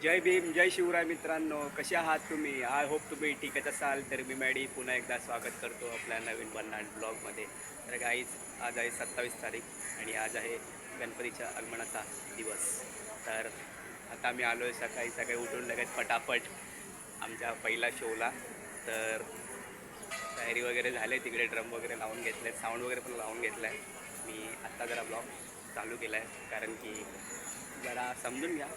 जय भीम, जय शिवराय मित्रांनो. कसे आहात तुम्ही? आय होप तुम्ही ठीकच असाल. तर मी मॅडी पुन्हा एकदा स्वागत करतो आपल्या नवीन बननाट ब्लॉगमध्ये. तर गाईज, आज आहे 27 तारीख आणि आज आहे गणपतीच्या आगमनाचा दिवस. तर आता मी आलो आहे सकाळी सकाळी उठून लगेच फटाफट आमच्या पहिला शोला. तर तयारी वगैरे झाली, तिकडे ड्रम वगैरे लावून घेतले, साऊंड वगैरे पण लावून घेतला आहे. मी आत्ता जरा ब्लॉग चालू केला आहे कारण की जरा समजून घ्या,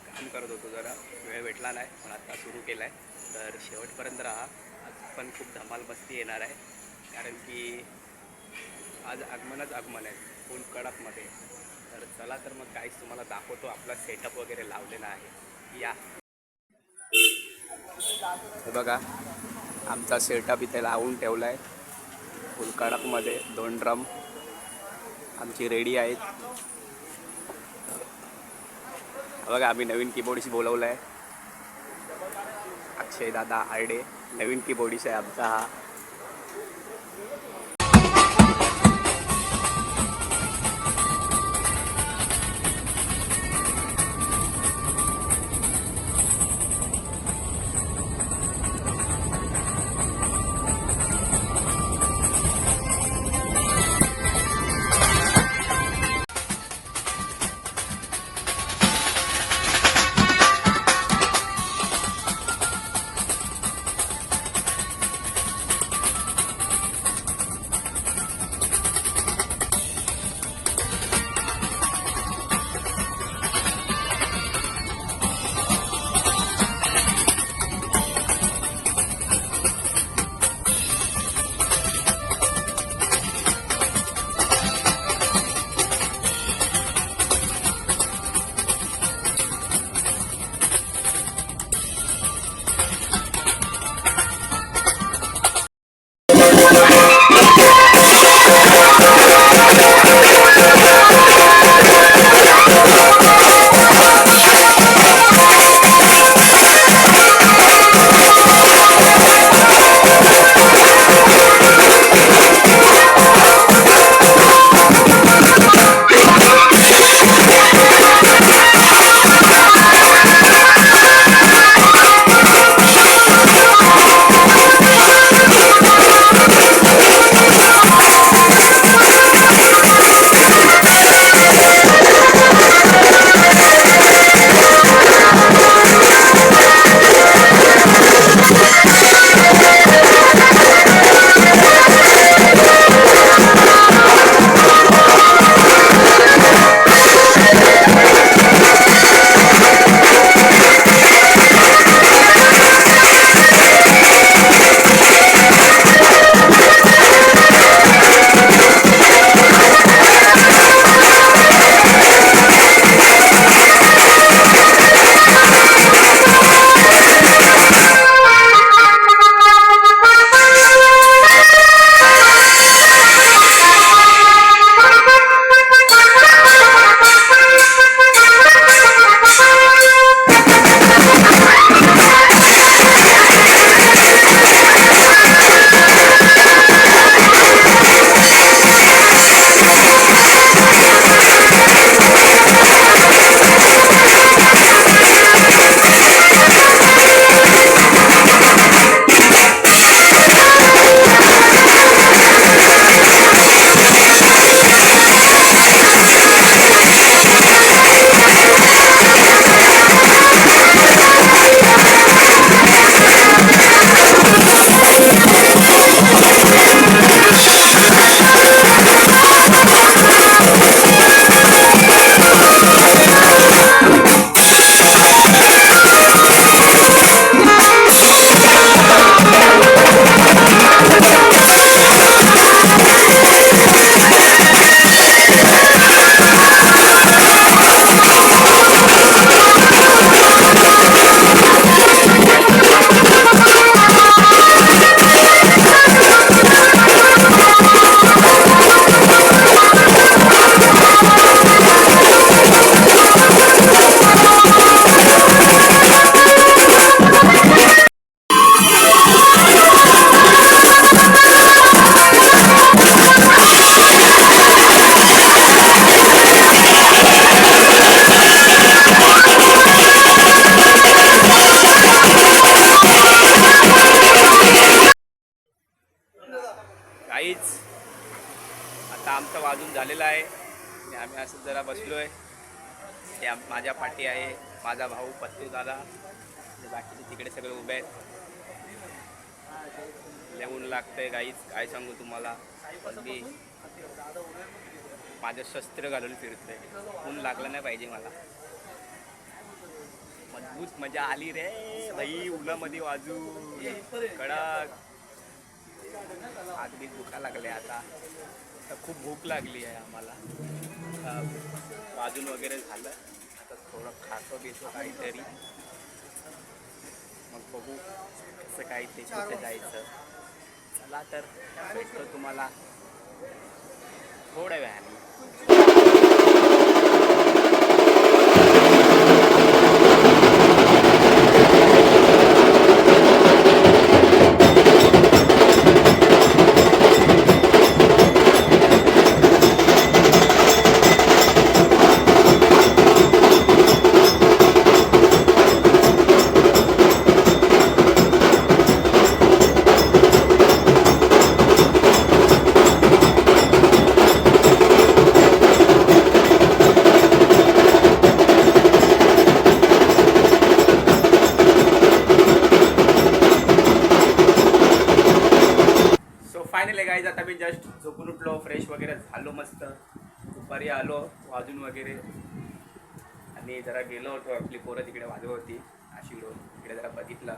काम करत होतो, जरा वेळ भेटला नाही पण आता सुरू केला आहे. तर शेवटपर्यंत राहा. आज पण खूप धमाल मस्ती येणार आहे कारण की आज आगमनच आगमन आहे फुल कडकमध्ये. तर चला तर मग काहीच तुम्हाला दाखवतो, आपला सेटअप वगैरे लावलेला आहे. या, हे बघा आमचा सेटअप इथे लावून ठेवला आहे फुल कडकमध्ये. 2 ड्रम आमची रेडी आहेत. बघा आम्ही नवीन कीबोर्डशी बोलवलं आहे, अक्षय दादा आरडे. नवीन कीबोर्डीस आहे आमचा हा. जरा बसलोय. त्या माझ्या पाठी आहे माझा भाऊ पत्तू दादा, बाकीचे तिकडे सगळे उभे आहेत. ऊन लागतंय गाईच, काय सांगू तुम्हाला. अगदी माझं शस्त्र घालून फिरतोय. ऊन लागलं नाही पाहिजे मला. मजबूत मजा आली रे भाई, उन्हामध्ये वाजू कडक. अगदी दुखा लागले आता. खूप भूक लागली आहे आम्हाला. वाजून वगैरे झालं, आता थोडं खातो घेतो काहीतरी, मग बघू कसं काय ते कुठे जायचं. चला तर भेटतो तुम्हाला थोड्या वेळाने. फायनली गाईज आता मी जस्ट झोपून उठलो, फ्रेश वगैरे झालो, मस्त दुपारी आलो वाजून वगैरे, आणि जरा गेलो होतो. आपली पोरं तिकडे वाजवत होती आशिरो, तिकडे जरा बघितलं,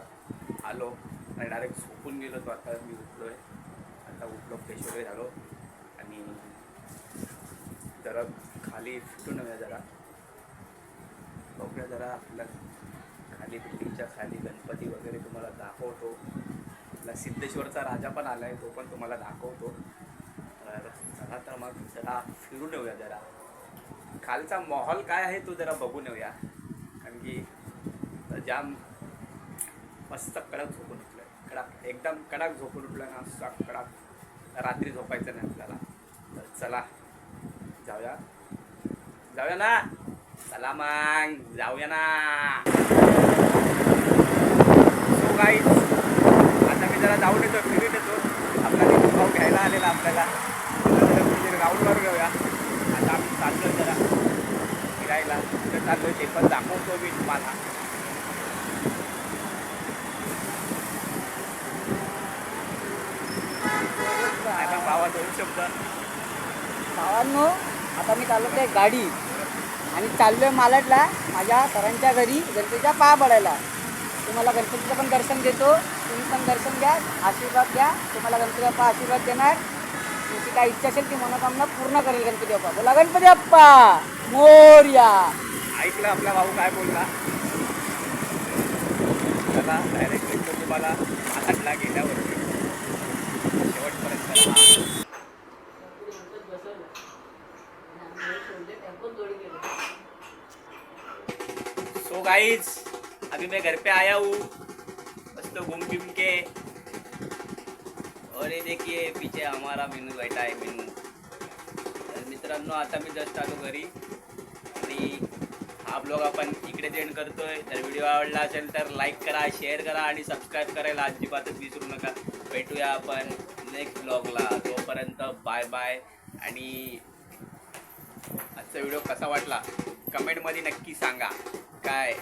आलो आणि डायरेक्ट झोपून गेलो होतो. आता मी उठलो आहे, आता उठलो, फ्रेश वगैरे झालो आणि जरा खाली फिटून नव्हे, जरा बघूया जरा आपल्या खाली बिल्डिंगच्या खाली गणपती वगैरे तुम्हाला दाखवतो. सिद्धेश्वरचा राजा पण आला आहे, तो पण तुम्हाला दाखवतो. तर चला तर मग जरा फिरून येऊया, जरा खालचा माहोल काय आहे तो जरा बघून येऊया. कारण की जाम मस्त कडक झोपून उठलं, कडक एकदम कडक झोपून उठलं ना, असा कडक. रात्री झोपायचं नाही आपल्याला. तर चला जाऊया, जाऊया ना, चला मग जाऊया ना. सो गाईज आता मी जरा जाऊन येतो, फिरून येतो. आपला तिथे भाऊ घ्यायला आलेला आपल्याला, राऊंडवर घेऊया. आता आम्ही चाललो जरा फिरायला, कुठे चाललो ते पण दाखवतो मी तुम्हाला. भावा दोन शब्द. भावांनो, आता मी चाललो आहे गाडी आणि चाललो आहे मालटला माझ्या सरांच्या घरी गणपतीच्या पाया पडायला. तुम्हाला गणपतीचं पण दर्शन देतो, तुम्ही पण दर्शन घ्या, आशीर्वाद घ्या. तुम्हाला गणपती बाप्पा आशीर्वाद देणार. तुमची काय इच्छा असेल ती मनोकामना पूर्ण करेल गणपती बाप्पा. बोला गणपती बाप्पा मोरया. ऐकलं आपला भाऊ काय बोलला. चला डायरेक्ट भेटतो तुम्हाला मालटला गेल्यावर शेवटपर्यंत. सो गाइज अभी मैं घर पे आया हूँ, बस तो घूम घूम के. और ये देखिए पीछे हमारा मीनू बैठा है, मीनू. तर मित्रांनो आता मी जस्ट आलो घरी आणि हा ब्लॉग आपण इकडेच एंड करतोय. तर व्हिडिओ आवडला असेल तर लाईक करा, शेअर करा आणि सबस्क्राईब करायला अजिबातच विसरू नका. भेटूया आपण नेक्स्ट ब्लॉगला. तोपर्यंत बाय बाय. आणि आजचा व्हिडिओ कसा वाटला कमेंटमध्ये नक्की सांगा. काय